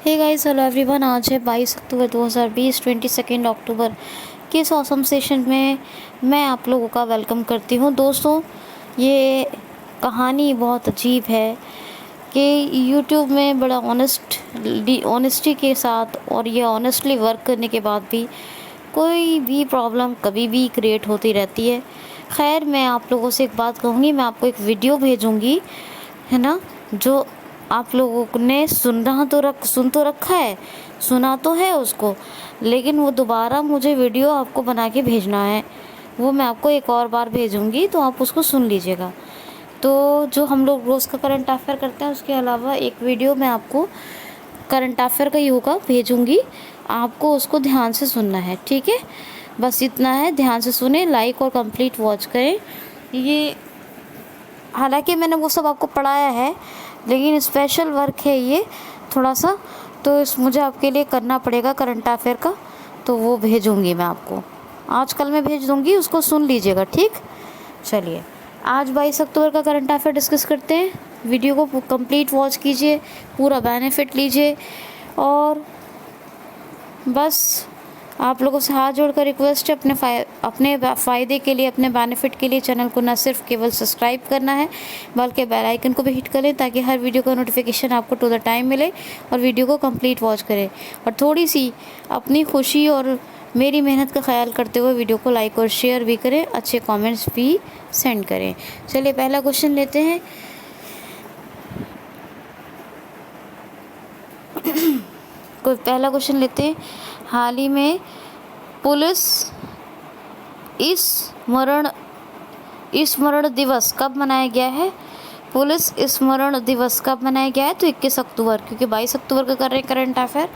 Hey guys, hello everyone. आज है 22 अक्टूबर 2020, 22 अक्टूबर के इस ऑसम सेशन में मैं आप लोगों का वेलकम करती हूँ। दोस्तों, ये कहानी बहुत अजीब है कि यूट्यूब में बड़ा ऑनेस्टी के साथ और ये ऑनेस्टली वर्क करने के बाद भी कोई भी प्रॉब्लम कभी भी क्रिएट होती रहती है। खैर, मैं आप लोगों से एक बात कहूँगी, मैं आपको एक वीडियो भेजूँगी, है ना, जो आप लोगों ने सुन तो रखा है, सुना तो है उसको, लेकिन वो दोबारा मुझे वीडियो आपको बना के भेजना है। वो मैं आपको एक और बार भेजूँगी, तो आप उसको सुन लीजिएगा। तो जो हम लोग रोज़ का करंट अफेयर करते हैं, उसके अलावा एक वीडियो मैं आपको करंट अफेयर का ही होगा भेजूँगी, आपको उसको ध्यान से सुनना है, ठीक है? बस इतना है, ध्यान से सुने, लाइक और कंप्लीट वॉच करें। ये हालांकि मैंने वो सब आपको पढ़ाया है, लेकिन स्पेशल वर्क है ये थोड़ा सा, तो मुझे आपके लिए करना पड़ेगा करंट अफेयर का, तो वो भेजूँगी मैं आपको, आजकल मैं भेज दूँगी, उसको सुन लीजिएगा, ठीक? चलिए, आज 22 अक्टूबर का करंट अफेयर डिस्कस करते हैं। वीडियो को कंप्लीट वॉच कीजिए, पूरा बेनिफिट लीजिए, और बस आप लोगों से हाथ जोड़कर रिक्वेस्ट है, अपने फ़ायदे के लिए, अपने बेनिफिट के लिए चैनल को न सिर्फ केवल सब्सक्राइब करना है, बल्कि बेल आइकन को भी हिट करें, ताकि हर वीडियो का नोटिफिकेशन आपको टू द टाइम मिले, और वीडियो को कंप्लीट वॉच करें, और थोड़ी सी अपनी खुशी और मेरी मेहनत का ख्याल करते हुए वीडियो को लाइक और शेयर भी करें, अच्छे कमेंट्स भी सेंड करें। चलिए, पहला क्वेश्चन लेते हैं। पहला क्वेश्चन लेते हैं। हाल ही में पुलिस स्मरण दिवस कब मनाया गया है? पुलिस स्मरण दिवस कब मनाया गया है? तो 21 अक्टूबर, क्योंकि 22 अक्टूबर का कर रहे हैं करंट अफेयर,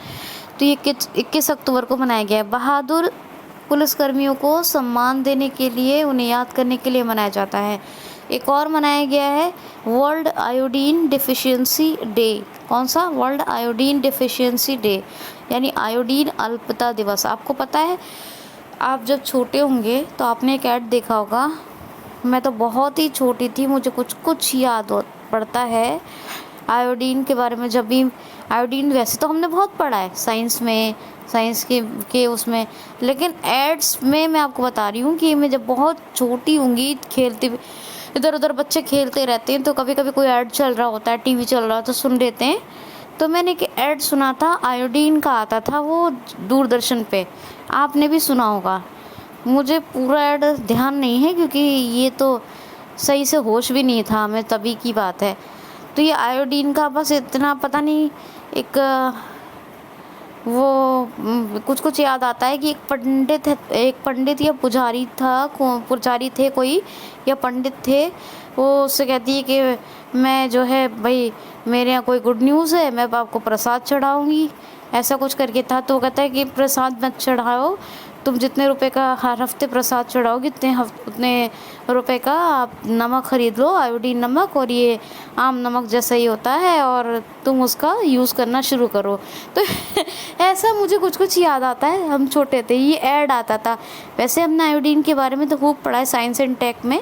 तो ये 21 अक्टूबर को मनाया गया है। बहादुर पुलिसकर्मियों को सम्मान देने के लिए, उन्हें याद करने के लिए मनाया जाता है। एक और मनाया गया है वर्ल्ड आयोडीन डिफिशियंसी डे। कौन सा? वर्ल्ड आयोडीन डिफिशियंसी डे, यानी आयोडीन अल्पता दिवस। आपको पता है, आप जब छोटे होंगे तो आपने एक ऐड देखा होगा, मैं तो बहुत ही छोटी थी, मुझे कुछ कुछ याद पड़ता है आयोडीन के बारे में। जब भी आयोडीन, वैसे तो हमने बहुत पढ़ा है साइंस में, साइंस के उसमें, लेकिन एड्स में मैं आपको बता रही हूँ कि मैं जब बहुत छोटी होंगी, खेलती, इधर उधर बच्चे खेलते रहते हैं, तो कभी कभी कोई ऐड चल रहा होता है, टीवी चल रहा है, तो सुन लेते हैं। तो मैंने एक ऐड सुना था, आयोडीन का आता था वो दूरदर्शन पे, आपने भी सुना होगा। मुझे पूरा ऐड ध्यान नहीं है, क्योंकि ये तो सही से होश भी नहीं था हमें, तभी की बात है। तो ये आयोडीन का बस इतना पता नहीं, एक वो कुछ कुछ याद आता है कि एक पंडित या पुजारी थे कोई, या पंडित थे, वो उससे कहती है कि मैं जो है भाई, मेरे यहाँ कोई गुड न्यूज़ है, मैं आपको प्रसाद चढ़ाऊँगी, ऐसा कुछ करके था। तो वो कहता है कि प्रसाद मत चढ़ाओ, तुम जितने रुपए का हर हफ्ते प्रसाद चढ़ाओगे, उतने रुपए का आप नमक ख़रीद लो, आयोडीन नमक, और ये आम नमक जैसा ही होता है, और तुम उसका यूज़ करना शुरू करो। तो ऐसा मुझे कुछ कुछ याद आता है, हम छोटे थे, ये ऐड आता था। वैसे हमने आयोडीन के बारे में तो खूब पढ़ा है साइंस एंड टेक में।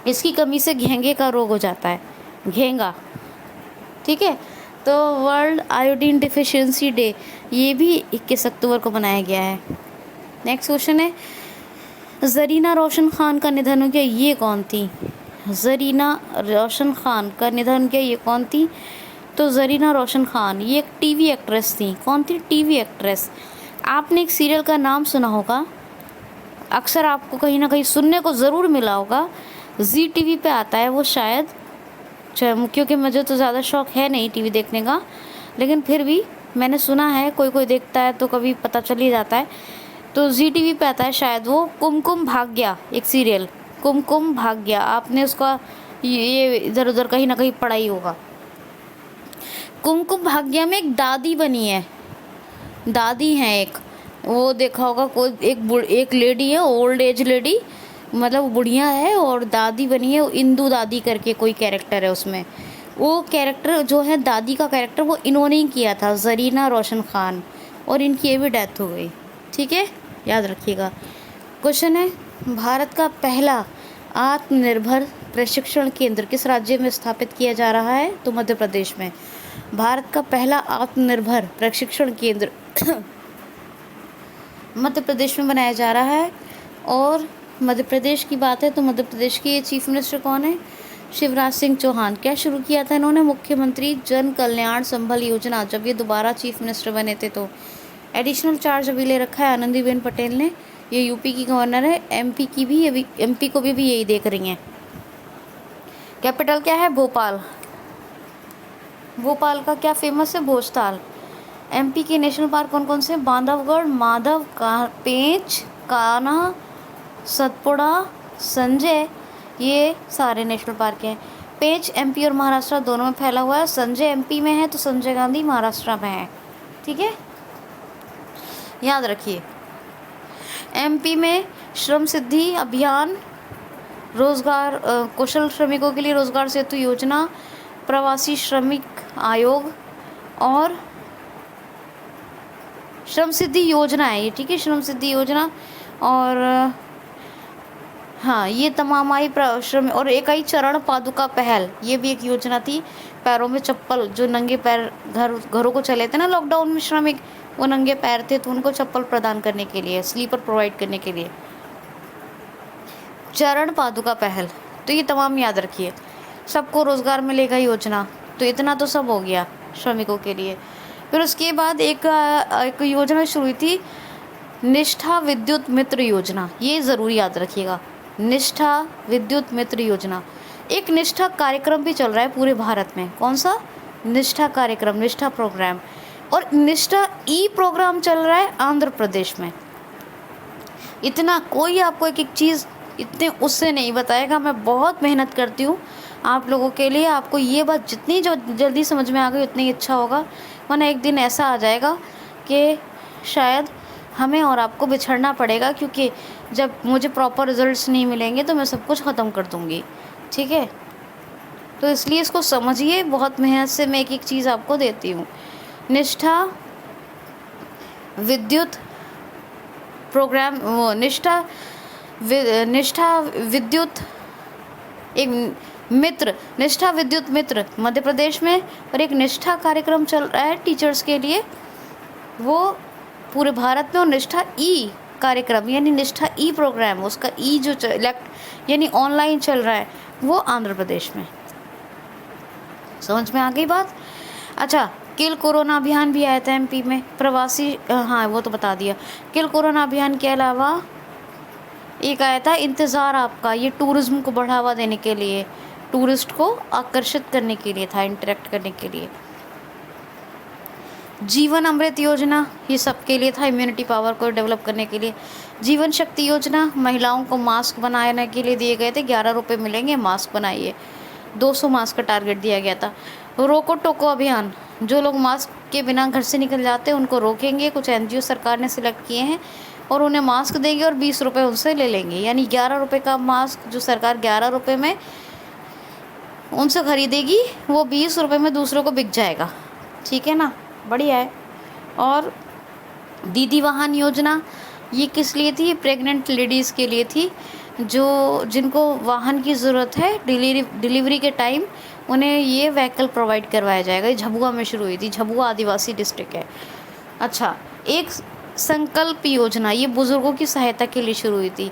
इसकी कमी से घेंगे का रोग हो जाता है, घेंगा, ठीक है? तो वर्ल्ड आयोडीन डिफिशियंसी डे, ये भी 21 अक्टूबर को मनाया गया है। नेक्स्ट क्वेश्चन है, ज़रीना रोशन खान का निधन हो गया, ये कौन थी? ज़रीना रोशन खान का निधन किया, ये कौन थी? तो ज़रीना रोशन खान, ये एक टीवी एक्ट्रेस थी। कौन थी? TV actress. आपने एक सीरियल का नाम सुना होगा, अक्सर आपको कहीं ना कहीं सुनने को ज़रूर मिला होगा, जी टीवी पे आता है वो शायद, क्योंकि मुझे तो ज़्यादा शौक है नहीं टीवी देखने का, लेकिन फिर भी मैंने सुना है, कोई कोई देखता है तो कभी पता चल ही जाता है। तो जी टीवी पे आता है शायद वो कुमकुम भाग्य, एक सीरियल कुमकुम भाग्य, आपने उसका ये इधर उधर कहीं ना कहीं पढ़ा ही होगा। कुमकुम भाग्य में एक दादी बनी है, दादी हैं एक, वो देखा होगा, कोई एक लेडी है, ओल्ड एज लेडी, मतलब बुढ़िया है, और दादी बनी है, इंदू दादी करके कोई कैरेक्टर है उसमें। वो कैरेक्टर जो है, दादी का कैरेक्टर, वो इन्होंने ही किया था, ज़रीना रोशन खान, और इनकी ये भी डेथ हो गई, ठीक है, याद रखिएगा। क्वेश्चन है, भारत का पहला आत्मनिर्भर प्रशिक्षण केंद्र किस राज्य में स्थापित किया जा रहा है? तो मध्य प्रदेश में। भारत का पहला आत्मनिर्भर प्रशिक्षण केंद्र मध्य प्रदेश में बनाया जा रहा है। और मध्य प्रदेश की बात है तो मध्य प्रदेश के चीफ मिनिस्टर कौन है? शिवराज सिंह चौहान। क्या शुरू किया था इन्होंने? मुख्यमंत्री जन कल्याण संबल योजना। जब ये दोबारा चीफ मिनिस्टर बने थे तो एडिशनल चार्ज अभी ले रखा है आनंदीबेन पटेल ने। ये यूपी की गवर्नर है, एमपी की भी, अभी एमपी को भी यही देख रही हैं। कैपिटल क्या है? भोपाल। भोपाल का क्या फेमस है? भोजताल। एमपी के नेशनल पार्क कौन कौन से? बांधवगढ़, माधव, पेंच, कान्हा, सतपुड़ा, संजय, ये सारे नेशनल पार्क हैं। पेंच एमपी और महाराष्ट्र दोनों में फैला हुआ है। संजय एमपी में है तो संजय गांधी महाराष्ट्र में है। ठीक है, याद रखिए। एमपी में श्रम सिद्धि अभियान, रोजगार, कुशल श्रमिकों के लिए रोजगार सेतु योजना, प्रवासी श्रमिक आयोग और श्रम सिद्धि योजना है ये। ठीक है, श्रम सिद्धि योजना। और हाँ, ये तमाम आई श्रम। और एक आई चरण पादुका पहल, ये भी एक योजना थी। पैरों में चप्पल, जो नंगे पैर घरों को चले थे ना लॉकडाउन में श्रमिक, वो नंगे पैर थे तो उनको चप्पल प्रदान करने के लिए, स्लीपर प्रोवाइड करने के लिए चरण पादुका पहल। तो ये तमाम याद रखिए। सबको रोजगार मिलेगा योजना, तो इतना तो सब हो गया श्रमिकों के लिए। फिर उसके बाद एक योजना शुरू हुई थी, निष्ठा विद्युत मित्र योजना। ये ज़रूर याद रखिएगा, निष्ठा विद्युत मित्र योजना। एक निष्ठा कार्यक्रम भी चल रहा है पूरे भारत में। कौन सा? निष्ठा कार्यक्रम, निष्ठा प्रोग्राम। और निष्ठा ई प्रोग्राम चल रहा है आंध्र प्रदेश में। इतना कोई आपको एक एक चीज़ इतने उससे नहीं बताएगा। मैं बहुत मेहनत करती हूँ आप लोगों के लिए। आपको ये बात जितनी जो जल्दी समझ में आ गई उतनी अच्छा होगा, वरना एक दिन ऐसा आ जाएगा कि शायद हमें और आपको बिछड़ना पड़ेगा, क्योंकि जब मुझे प्रॉपर रिजल्ट्स नहीं मिलेंगे तो मैं सब कुछ ख़त्म कर दूँगी। ठीक है, तो इसलिए इसको समझिए। बहुत मेहनत से मैं एक एक चीज़ आपको देती हूँ। निष्ठा विद्युत प्रोग्राम, वो निष्ठा विद्युत एक मित्र, निष्ठा विद्युत मित्र मध्य प्रदेश में। और एक निष्ठा कार्यक्रम चल रहा है टीचर्स के लिए, वो पूरे भारत में। और निष्ठा ई कार्यक्रम यानी निष्ठा ई प्रोग्राम, उसका ई जो यानी ऑनलाइन चल रहा है, वो आंध्र प्रदेश में। समझ में आ गई बात? अच्छा, किल कोरोना अभियान भी आया था एमपी में। प्रवासी, हाँ वो तो बता दिया। किल कोरोना अभियान के अलावा एक आया था इंतज़ार आपका, ये टूरिज्म को बढ़ावा देने के लिए, टूरिस्ट को आकर्षित करने के लिए था, इंटरेक्ट करने के लिए। जीवन अमृत योजना, ये सबके लिए था, इम्यूनिटी पावर को डेवलप करने के लिए। जीवन शक्ति योजना, महिलाओं को मास्क बनाने के लिए दिए गए थे। 11 रुपये मिलेंगे, मास्क बनाइए। 200 मास्क का टारगेट दिया गया था। रोको टोको अभियान, जो लोग मास्क के बिना घर से निकल जाते हैं उनको रोकेंगे। कुछ एनजीओ सरकार ने सिलेक्ट किए हैं और उन्हें मास्क देंगे और 20 रुपये उनसे ले लेंगे। यानी 11 रुपये का मास्क जो सरकार 11 रुपये में उनसे ख़रीदेगी, वो 20 रुपये में दूसरों को बिक जाएगा। ठीक है ना, बढ़िया है। और दीदी वाहन योजना, ये किस लिए थी? प्रेग्नेंट लेडीज़ के लिए थी, जो जिनको वाहन की ज़रूरत है डिलीवरी के टाइम, उन्हें ये व्हीकल प्रोवाइड करवाया जाएगा। ये झबुआ में शुरू हुई थी, झबुआ आदिवासी डिस्ट्रिक्ट है। अच्छा, एक संकल्प योजना, ये बुज़ुर्गों की सहायता के लिए शुरू हुई थी।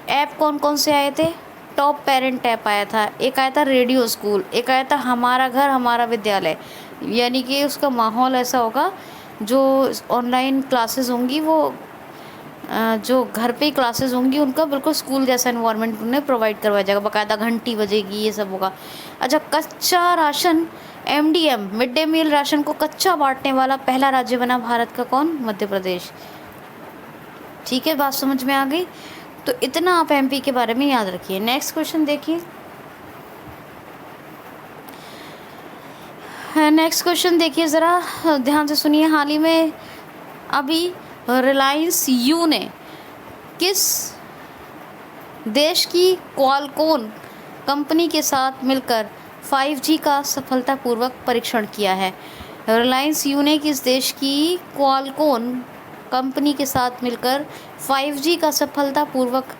ऐप कौन कौन से आए थे? टॉप पेरेंट ऐप आया था, एक आया था रेडियो स्कूल, एक आया था हमारा घर हमारा विद्यालय। यानी कि उसका माहौल ऐसा होगा, जो ऑनलाइन क्लासेस होंगी वो जो घर पे ही क्लासेस होंगी उनका बिल्कुल स्कूल जैसा एनवायरनमेंट उन्हें प्रोवाइड करवाया जाएगा, बाकायदा घंटी बजेगी, ये सब होगा। अच्छा, कच्चा ration, MDM, mid day meal ration को कच्चा बांटने वाला पहला राज्य बना भारत का कौन? मध्य प्रदेश। ठीक है, बात समझ में आ गई? तो इतना आप एमपी के बारे में याद रखिए। नेक्स्ट क्वेश्चन देखिए। नेक्स्ट क्वेश्चन देखिए ज़रा ध्यान से सुनिए। हाल ही में अभी रिलायंस यू ने किस देश की क्वालकॉम कंपनी के साथ मिलकर 5G का सफलतापूर्वक परीक्षण किया है? रिलायंस यू ने किस देश की क्वालकॉम कंपनी के साथ मिलकर 5G का सफलतापूर्वक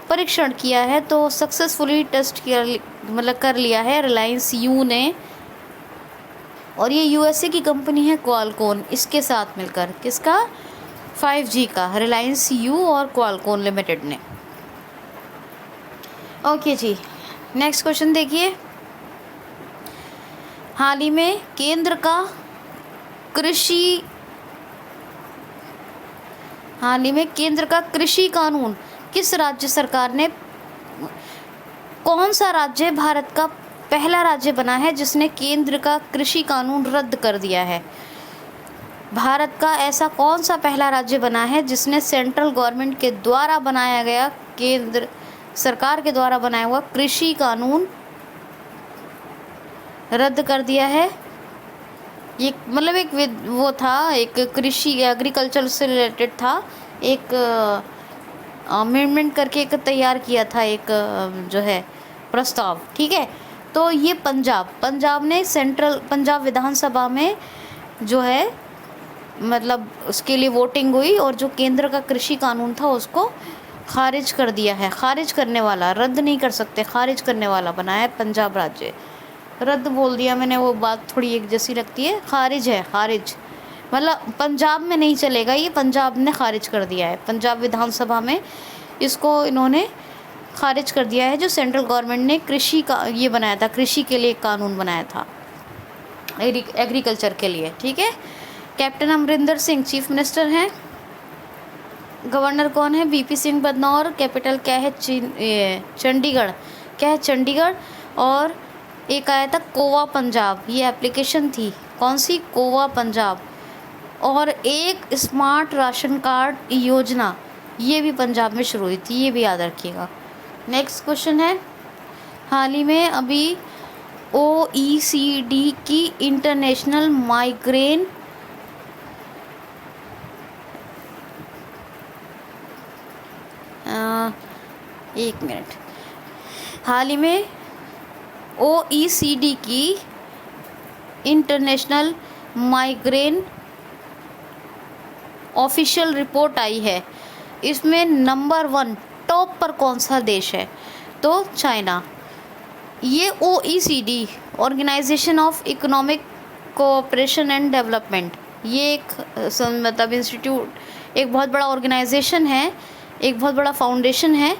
परीक्षण किया है? तो सक्सेसफुली टेस्ट किया, मतलब कर लिया है रिलायंस यू ने। और ये यूएसए की कंपनी है क्वालकॉम, इसके साथ मिलकर, किसका, 5G का, रिलायंस यू और क्वालकॉम लिमिटेड ने। ओके जी, नेक्स्ट क्वेश्चन देखिए। हाल ही में केंद्र का कृषि कानून किस राज्य सरकार ने, कौन सा राज्य भारत का पहला राज्य बना है जिसने केंद्र का कृषि कानून रद्द कर दिया है? भारत का ऐसा कौन सा पहला राज्य बना है जिसने सेंट्रल गवर्नमेंट के द्वारा बनाया गया, केंद्र सरकार के द्वारा बनाया हुआ कृषि कानून रद्द कर दिया है? ये मतलब एक वो था, एक कृषि एग्रीकल्चर से रिलेटेड था, एक अमेंडमेंट करके एक तैयार किया था, एक जो है प्रस्ताव, ठीक है। तो ये पंजाब ने पंजाब विधानसभा में जो है मतलब उसके लिए वोटिंग हुई और जो केंद्र का कृषि कानून था उसको खारिज कर दिया है। खारिज करने वाला, रद्द नहीं कर सकते, खारिज करने वाला बनाया है पंजाब राज्य। रद्द बोल दिया मैंने, वो बात थोड़ी एक जैसी लगती है। खारिज है, खारिज मतलब पंजाब में नहीं चलेगा, ये पंजाब ने खारिज कर दिया है। पंजाब विधानसभा में इसको इन्होंने खारिज कर दिया है, जो सेंट्रल गवर्नमेंट ने कृषि का ये बनाया था, कृषि के लिए एक कानून बनाया था, एग्रीकल्चर के लिए, ठीक है। Captain Amarinder Singh chief minister हैं। गवर्नर कौन है? बीपी सिंह बदनौर। कैपिटल क्या है? चंडीगढ़। क्या है? चंडीगढ़। और एक आया था कोवा पंजाब, ये एप्लीकेशन थी, कौन सी? कोवा पंजाब। और एक स्मार्ट राशन कार्ड योजना, ये भी पंजाब में शुरू हुई थी, ये भी याद रखिएगा। नेक्स्ट क्वेश्चन है, हाल ही में अभी OECD की इंटरनेशनल माइग्रेन एक मिनट, हाल ही में OECD की इंटरनेशनल माइग्रेन ऑफिशियल रिपोर्ट आई है। इसमें नंबर 1 टॉप पर कौन सा देश है? तो चाइना। ये OECD organisation of economic cooperation and development, ये एक मतलब इंस्टीट्यूट, एक बहुत बड़ा ऑर्गेनाइजेशन है, एक बहुत बड़ा फाउंडेशन है।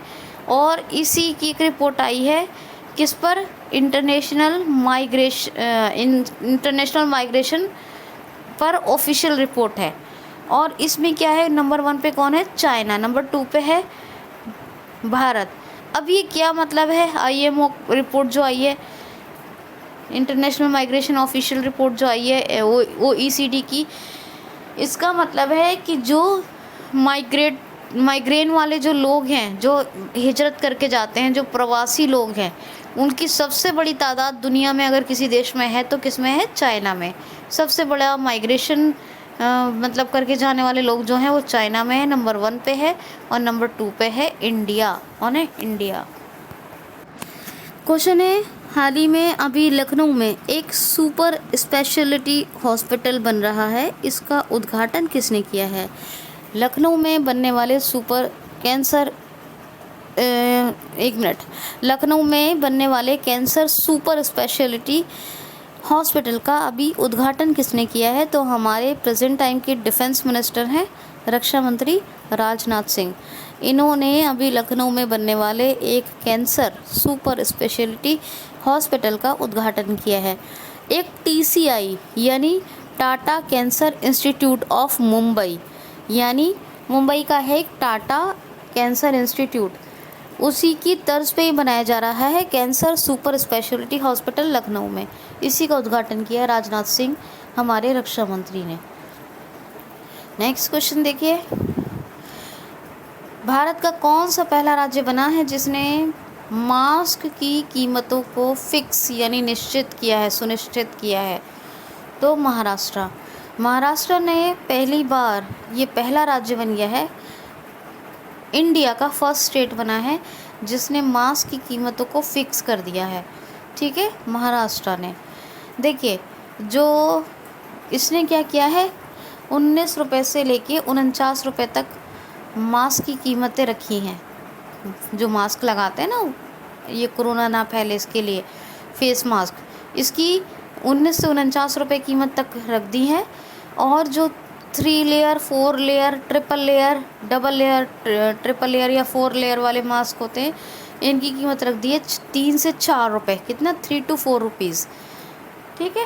और इसी की एक रिपोर्ट आई है किस पर? इंटरनेशनल माइग्रेशन पर ऑफिशियल रिपोर्ट है। और इसमें क्या है, नंबर 1 पे कौन है? चाइना। नंबर 2 पे है भारत। अब ये क्या मतलब है? IMO रिपोर्ट जो आई है, इंटरनेशनल माइग्रेशन ऑफिशियल रिपोर्ट जो आई है OECD की, इसका मतलब है कि जो माइग्रेन वाले जो लोग हैं, जो हिजरत करके जाते हैं, जो प्रवासी लोग हैं, उनकी सबसे बड़ी तादाद दुनिया में अगर किसी देश में है तो किस में है? चाइना में। सबसे बड़ा माइग्रेशन मतलब करके जाने वाले लोग जो हैं वो चाइना में है, नंबर 1 पे है। और नंबर 2 पे है इंडिया। कौन है? इंडिया। क्वेश्चन है, हाल ही में अभी लखनऊ में एक सुपर स्पेशलिटी हॉस्पिटल बन रहा है, इसका उद्घाटन किसने किया है? लखनऊ में बनने वाले लखनऊ में बनने वाले कैंसर सुपर स्पेशलिटी हॉस्पिटल का अभी उद्घाटन किसने किया है? तो हमारे प्रेजेंट टाइम के डिफेंस मिनिस्टर हैं, रक्षा मंत्री राजनाथ सिंह। इन्होंने अभी लखनऊ में बनने वाले एक कैंसर सुपर स्पेशलिटी हॉस्पिटल का उद्घाटन किया है। एक TCI यानी Tata cancer institute of Mumbai, यानी मुंबई का है एक टाटा कैंसर इंस्टीट्यूट, उसी की तर्ज पे ही बनाया जा रहा है cancer super speciality hospital Lucknow में। इसी का उद्घाटन किया राजनाथ सिंह, हमारे रक्षा मंत्री ने। नेक्स्ट क्वेश्चन देखिए, भारत का कौन सा पहला राज्य बना है जिसने मास्क की कीमतों को फिक्स यानी निश्चित किया है, सुनिश्चित किया है? तो महाराष्ट्र। महाराष्ट्र ने पहली बार, ये पहला राज्य बन गया है, इंडिया का फर्स्ट स्टेट बना है जिसने मास्क की कीमतों को फिक्स कर दिया है, ठीक है, महाराष्ट्र ने। देखिए, जो इसने क्या किया है, 19 रुपये से लेके 49 रुपये तक मास्क की कीमतें रखी हैं। जो मास्क लगाते हैं ना, ये कोरोना ना फैले इसके लिए, फेस मास्क, इसकी ₹1949 कीमत तक रख दी है। और जो 3 layer, 4 layer, triple layer, double layer, triple layer या 4 लेयर वाले मास्क होते हैं, इनकी कीमत रख दी है 3 से 4 रुपये। कितना? 3 to 4 रुपीज़। ठीक है,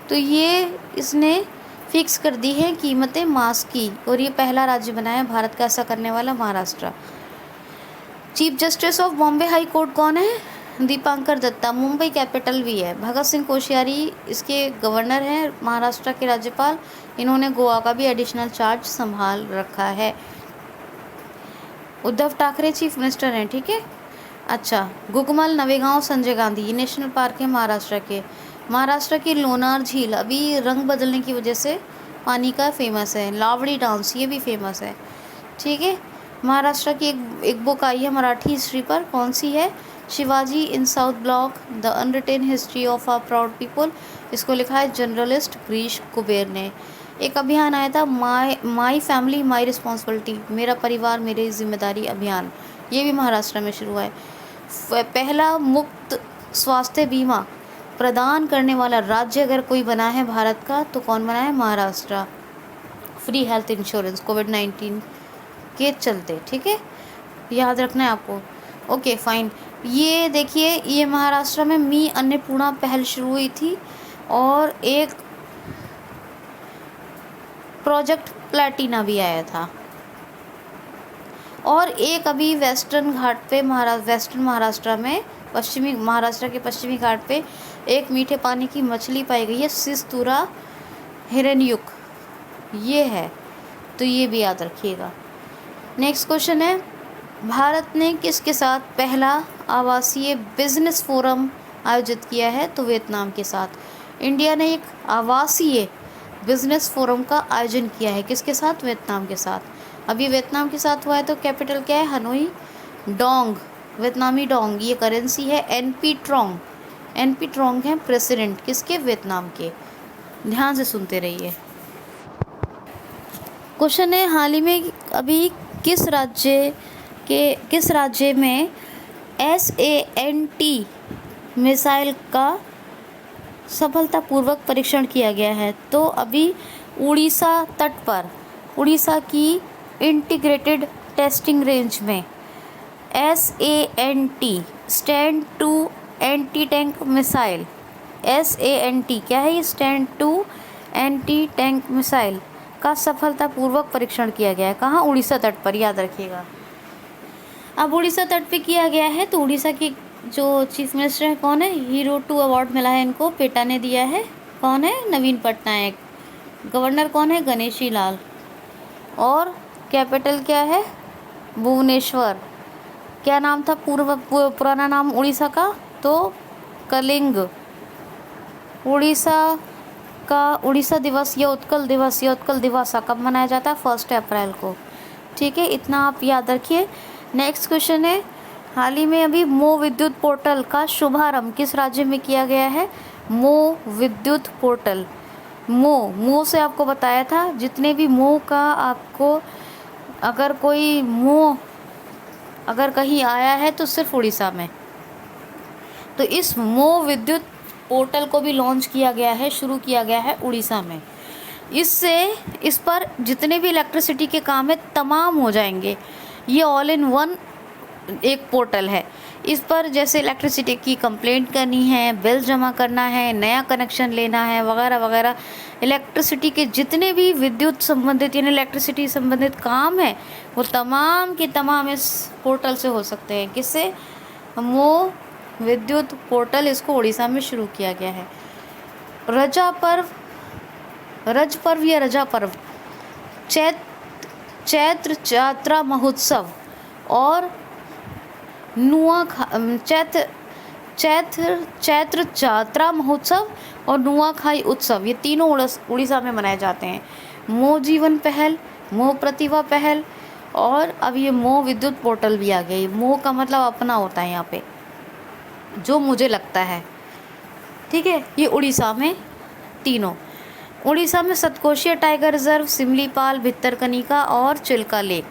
तो ये इसने फिक्स कर दी है कीमतें मास्क की। और ये पहला राज्य बना है भारत का ऐसा करने वाला, Maharashtra. Chief justice of Bombay high court कौन है? दीपांकर दत्ता। मुंबई कैपिटल भी है। भगत सिंह कोश्यारी इसके गवर्नर हैं, महाराष्ट्र के राज्यपाल। इन्होंने गोवा का भी एडिशनल चार्ज संभाल रखा है। उद्धव ठाकरे चीफ मिनिस्टर हैं। ठीक है, अच्छा, गुगमल, नवेगांव, संजय गांधी, ये नेशनल पार्क है महाराष्ट्र के। महाराष्ट्र की लोनार झील अभी रंग बदलने की वजह से पानी का फेमस है। लावड़ी डांस, ये भी फेमस है। ठीक है, महाराष्ट्र की एक बुक आई है मराठी हिस्ट्री पर, कौन सी है? Shivaji in South Block, the unwritten history of our proud people. इसको लिखा है जर्नलिस्ट गिरीश कुबेर ने। एक अभियान आया था, माई फैमिली माई रिस्पॉन्सिबिलिटी, मेरा परिवार मेरी जिम्मेदारी अभियान, ये भी महाराष्ट्र में शुरू हुआ है। पहला मुफ्त स्वास्थ्य बीमा प्रदान करने वाला राज्य अगर कोई बना है भारत का, तो कौन बना है? महाराष्ट्र। फ्री हेल्थ इंश्योरेंस कोविड-19 के चलते। ठीक है, याद रखना है आपको। Okay fine. ये देखिए, ये महाराष्ट्र में मी अन्नपूर्णा पहल शुरू हुई थी और एक प्रोजेक्ट प्लैटिना भी आया था। और एक अभी वेस्टर्न घाट पे वेस्टर्न महाराष्ट्र में, पश्चिमी महाराष्ट्र के पश्चिमी घाट पे एक मीठे पानी की मछली पाई गई है, सिस्तूरा हिरण्युक, ये है, तो ये भी याद रखिएगा। नेक्स्ट क्वेश्चन है, भारत ने किसके साथ पहला आवासीय बिजनेस फोरम आयोजित किया है? तो वियतनाम के साथ। इंडिया ने एक आवासीय बिजनेस फोरम का आयोजन किया है, किसके साथ? वियतनाम के साथ। अभी वियतनाम के साथ हुआ है, तो कैपिटल क्या है? हनोई। डोंग, वियतनामी डोंग, ये करेंसी है। एनपी ट्रोंग है प्रेसिडेंट, किसके? वियतनाम के। ध्यान से सुनते रहिए। क्वेश्चन है, हाल ही में अभी किस राज्य में SANT मिसाइल का सफलतापूर्वक परीक्षण किया गया है? तो अभी उड़ीसा तट पर, उड़ीसा की इंटीग्रेटेड टेस्टिंग रेंज में SANT, stand to anti tank missile. SANT क्या है? ये stand to anti tank missile का सफलतापूर्वक परीक्षण किया गया है। कहाँ? उड़ीसा तट पर, याद रखिएगा। अब उड़ीसा तट पे किया गया है, तो उड़ीसा की जो चीफ मिनिस्टर है कौन है? हीरो 2 अवार्ड मिला है इनको, पेटा ने दिया है। कौन है? नवीन पटनायक। गवर्नर कौन है? गणेशी लाल। और कैपिटल क्या है? भुवनेश्वर। क्या नाम था पुराना नाम उड़ीसा का? तो कलिंग। उड़ीसा दिवस या उत्कल दिवस कब मनाया जाता है? 1 अप्रैल को। ठीक है, इतना आप याद रखिए। नेक्स्ट क्वेश्चन है, हाल ही में अभी मो विद्युत पोर्टल का शुभारंभ किस राज्य में किया गया है? मो विद्युत पोर्टल। मो से आपको बताया था, जितने भी मो का आपको अगर कोई मो अगर कहीं आया है तो सिर्फ उड़ीसा में। तो इस मो विद्युत पोर्टल को भी लॉन्च किया गया है, शुरू किया गया है उड़ीसा में। इस पर जितने भी इलेक्ट्रिसिटी के काम है तमाम हो जाएंगे। ये ऑल इन वन एक पोर्टल है। इस पर जैसे इलेक्ट्रिसिटी की कंप्लेंट करनी है, बिल जमा करना है, नया कनेक्शन लेना है, वगैरह वगैरह, इलेक्ट्रिसिटी के जितने भी विद्युत संबंधित यानी इलेक्ट्रिसिटी संबंधित काम है वो तमाम के तमाम इस पोर्टल से हो सकते हैं। किससे? वो विद्युत पोर्टल, इसको उड़ीसा में शुरू किया गया है। रज पर्व या रजा पर्व, चैत्र यात्रा महोत्सव और चैत्र यात्रा महोत्सव और नुआखाई उत्सव, ये तीनों उड़ीसा में मनाए जाते हैं। मो जीवन पहल, मो प्रतिभा पहल और अब ये मो विद्युत पोर्टल भी आ गया। मो का मतलब अपना होता है यहाँ पे, जो मुझे लगता है। ठीक है, ये उड़ीसा में तीनों। उड़ीसा में सतकोशिया टाइगर रिजर्व, सिमलीपाल, भितरकनिका और चिल्का लेक,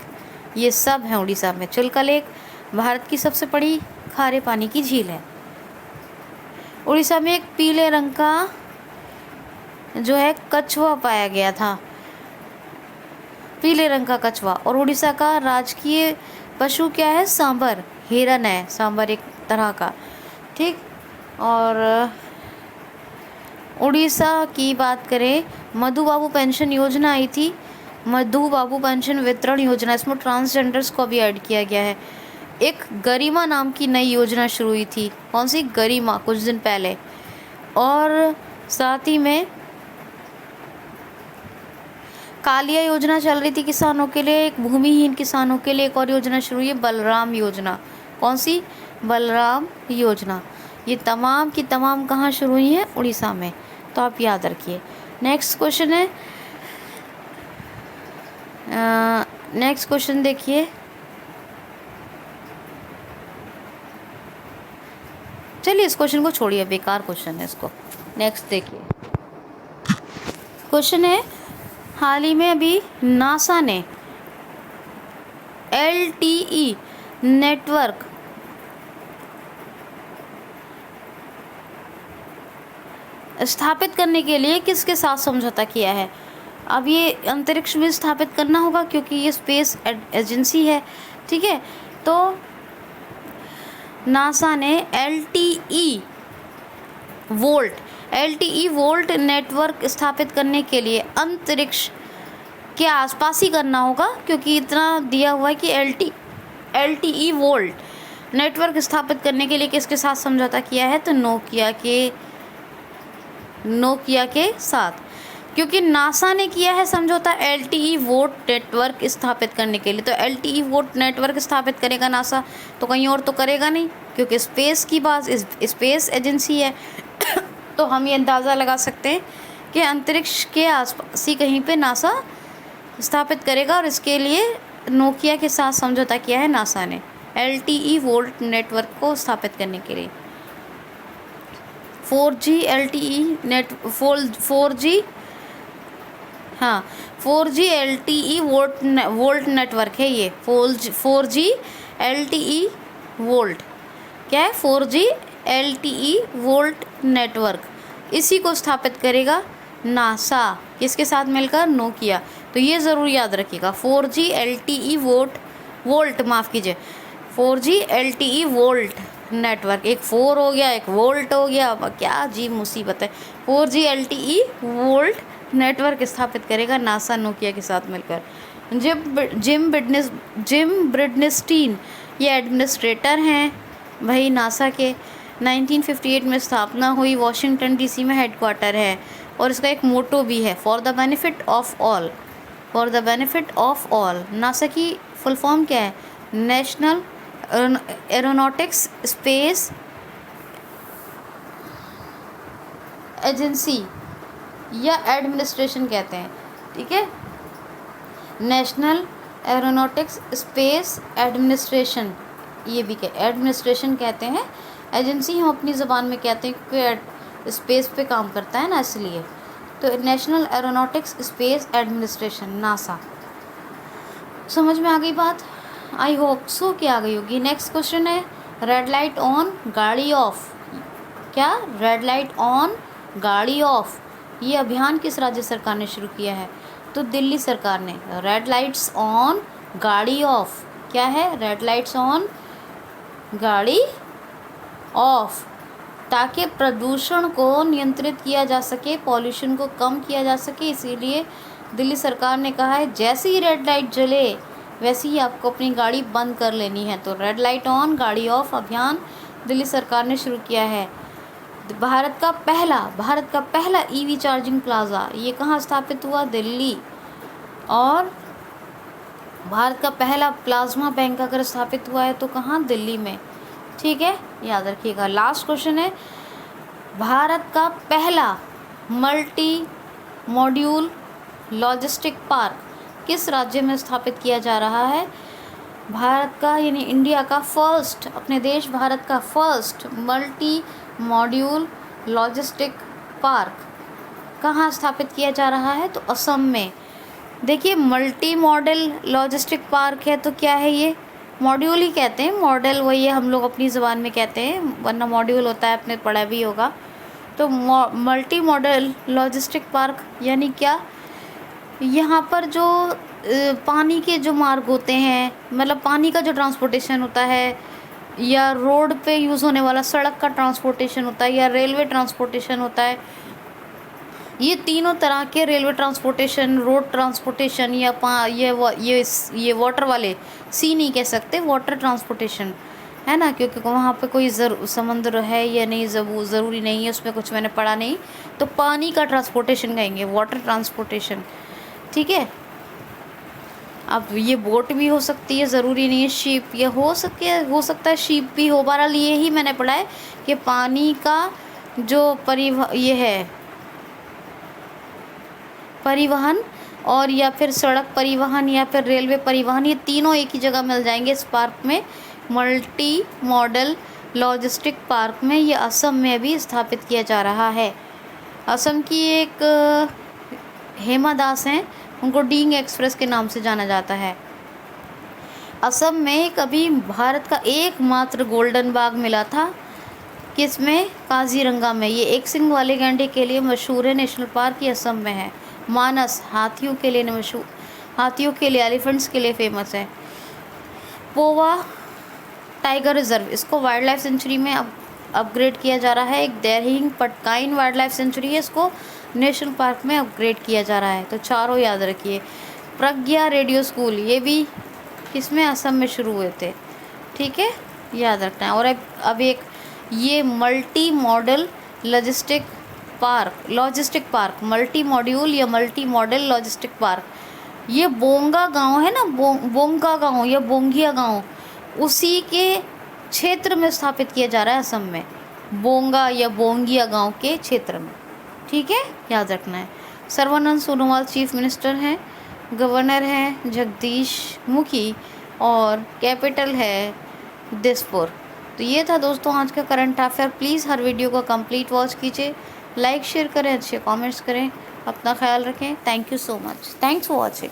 ये सब हैं उड़ीसा में। चिल्का लेक भारत की सबसे बड़ी खारे पानी की झील है। उड़ीसा में एक पीले रंग का जो है कछुआ पाया गया था, पीले रंग का कछुआ। और उड़ीसा का राजकीय पशु क्या है? सांबर, हिरन है सांबर एक तरह का, ठीक। और उड़ीसा की बात करें, मधु बाबू पेंशन योजना आई थी, मधु बाबू पेंशन वितरण योजना, इसमें ट्रांसजेंडर्स को भी ऐड किया गया है। एक गरिमा नाम की नई योजना शुरू हुई थी, कौन सी? गरिमा, कुछ दिन पहले। और साथ ही में कालिया योजना चल रही थी किसानों के लिए, एक भूमिहीन किसानों के लिए एक और योजना शुरू हुई है, बलराम योजना। कौन सी? बलराम योजना। ये तमाम की तमाम कहाँ शुरू हुई हैं? उड़ीसा में, तो आप याद रखिए। नेक्स्ट क्वेश्चन है, नेक्स्ट क्वेश्चन देखिए, चलिए इस क्वेश्चन को छोड़िए, बेकार क्वेश्चन है इसको। नेक्स्ट देखिए, क्वेश्चन है, हाल ही में अभी नासा ने LTE नेटवर्क स्थापित करने के लिए किसके साथ समझौता किया है? अब ये अंतरिक्ष में स्थापित करना होगा क्योंकि ये स्पेस एजेंसी है, ठीक है। तो नासा ने LTE वोल्ट नेटवर्क स्थापित करने के लिए अंतरिक्ष के आसपास ही करना होगा, क्योंकि इतना दिया हुआ है कि LTE वोल्ट नेटवर्क स्थापित करने के लिए किसके साथ समझौता किया है? तो नोकिया के साथ, क्योंकि नासा ने किया है समझौता LTE वोल्ट नेटवर्क स्थापित करने के लिए। तो LTE वोल्ट नेटवर्क स्थापित करेगा नासा, तो कहीं और तो करेगा नहीं, क्योंकि स्पेस की बात, स्पेस एजेंसी है। तो हम ये अंदाज़ा लगा सकते हैं कि अंतरिक्ष के आसपास ही कहीं पे नासा स्थापित करेगा, और इसके लिए नोकिया के साथ समझौता किया है नासा ने LTE वोल्ट नेटवर्क को स्थापित करने के लिए। 4G LTE वोल्ट नेटवर्क है ये। 4G LTE वोल्ट क्या है? 4G LTE वोल्ट नेटवर्क, इसी को स्थापित करेगा नासा, किसके साथ मिलकर? नोकिया। तो ये ज़रूर याद रखिएगा, 4G LTE volt 4G LTE volt network. एक 4 हो गया, एक वोल्ट हो गया, क्या अजीब मुसीबत है। 4G LTE वोल्ट नेटवर्क स्थापित करेगा नासा नोकिया के साथ मिलकर। जिम ब्रिडनिस्टीन ये एडमिनिस्ट्रेटर हैं भाई नासा के। 1958 में स्थापना हुई, वॉशिंगटन DC में हेडक्वार्टर है, और इसका एक मोटो भी है, for the benefit of all. NASA की फुल फॉर्म क्या है? नेशनल एरोनॉटिक्स स्पेस एजेंसी या एडमिनिस्ट्रेशन कहते हैं, ठीक है। नेशनल एरोनॉटिक्स स्पेस एडमिनिस्ट्रेशन, ये भी एडमिनिस्ट्रेशन कहते हैं, एजेंसी हम अपनी ज़बान में कहते हैं क्योंकि स्पेस पे काम करता है ना, इसलिए। तो national aeronautics space administration, NASA. समझ में आ गई बात? आई होप सो कि आ गई होगी। नेक्स्ट क्वेश्चन है, रेड लाइट ऑन गाड़ी ऑफ। क्या? रेड लाइट ऑन गाड़ी ऑफ, ये अभियान किस राज्य सरकार ने शुरू किया है? तो दिल्ली सरकार ने। रेड लाइट्स ऑन गाड़ी ऑफ क्या है? रेड लाइट्स ऑन गाड़ी ऑफ, ताकि प्रदूषण को नियंत्रित किया जा सके, पॉल्यूशन को कम किया जा सके, इसीलिए दिल्ली सरकार ने कहा है जैसे ही रेड लाइट जले वैसे ही आपको अपनी गाड़ी बंद कर लेनी है। तो रेड लाइट ऑन गाड़ी ऑफ अभियान दिल्ली सरकार ने शुरू किया है। भारत का पहला EV चार्जिंग प्लाज़ा, ये कहाँ स्थापित हुआ? दिल्ली। और भारत का पहला प्लाज्मा बैंक अगर स्थापित हुआ है तो कहाँ? दिल्ली में, ठीक है, याद रखिएगा। लास्ट क्वेश्चन है, भारत का पहला मल्टी मॉड्यूल लॉजिस्टिक पार्क किस राज्य में स्थापित किया जा रहा है? भारत का यानी इंडिया का फर्स्ट, अपने देश भारत का first multi module logistic park कहाँ स्थापित किया जा रहा है? तो असम में। देखिए, मल्टी मॉडल लॉजिस्टिक पार्क है तो क्या है ये? मॉड्यूल ही कहते हैं, मॉडल वही है, हम लोग अपनी ज़बान में कहते हैं, वरना मॉड्यूल होता है, आपने पढ़ा भी होगा। तो मल्टी मॉडल लॉजिस्टिक पार्क यानी क्या, यहाँ पर जो पानी के जो मार्ग होते हैं, मतलब पानी का जो ट्रांसपोर्टेशन होता है, या रोड पे यूज़ होने वाला सड़क का ट्रांसपोर्टेशन होता है, या रेलवे ट्रांसपोर्टेशन होता है, ये तीनों तरह के रेलवे ट्रांसपोर्टेशन, रोड ट्रांसपोर्टेशन, या ये वाटर वाले, सी नहीं कह सकते, वाटर ट्रांसपोर्टेशन है ना, क्योंकि वहाँ पे कोई समुद्र है या नहीं ज़रूरी नहीं है, उसमें कुछ मैंने पढ़ा नहीं, तो पानी का ट्रांसपोर्टेशन कहेंगे, वाटर ट्रांसपोर्टेशन। ठीक है, अब ये बोट भी हो सकती है, ज़रूरी नहीं है शिप, ये हो सकता है शिप भी हो। बहरहाल ये ही मैंने पढ़ा है कि पानी का जो ये है परिवहन, और या फिर सड़क परिवहन या फिर रेलवे परिवहन, ये तीनों एक ही जगह मिल जाएंगे इस पार्क में, मल्टी मॉडल लॉजिस्टिक पार्क में। ये असम में अभी स्थापित किया जा रहा है। असम की एक हेमा दास हैं, उनको डींग एक्सप्रेस के नाम से जाना जाता है। असम में कभी भारत का एकमात्र गोल्डन बाग मिला था, किसमें, काजीरंगा में। ये एक सिंग वाले गैंडे के लिए मशहूर है, नेशनल पार्क ये असम में है। मानस हाथियों के लिए मशहूर, हाथियों के लिए, एलिफेंट्स के लिए फेमस है। पोवा टाइगर रिजर्व, इसको वाइल्ड लाइफ सेंचुरी में अपग्रेड किया जा रहा है। एक देरहिंग पटकाइन वाइल्ड लाइफ सेंचुरी है, इसको नेशनल पार्क में अपग्रेड किया जा रहा है। तो चारों याद रखिए। प्रज्ञा रेडियो स्कूल, ये भी किसमें, असम में शुरू हुए थे। ठीक है, याद रखना है। और अब एक ये multi modal logistic park, multi module या मल्टी मॉडल लॉजिस्टिक पार्क, ये बोंगा गांव है ना, बोंगा गांव या बोंगिया गांव, उसी के क्षेत्र में स्थापित किया जा रहा है असम में, बोंगा या बोंगिया गांव के क्षेत्र में। ठीक है, याद रखना है। सर्बानंद सोनोवाल चीफ मिनिस्टर हैं, गवर्नर हैं जगदीश मुखी, और कैपिटल है दिसपुर। तो ये था दोस्तों आज का current affair. Please her video को कंप्लीट वॉच कीजिए, लाइक शेयर करें, अच्छे कमेंट्स करें, अपना ख्याल रखें। Thank you so much, thanks for watching.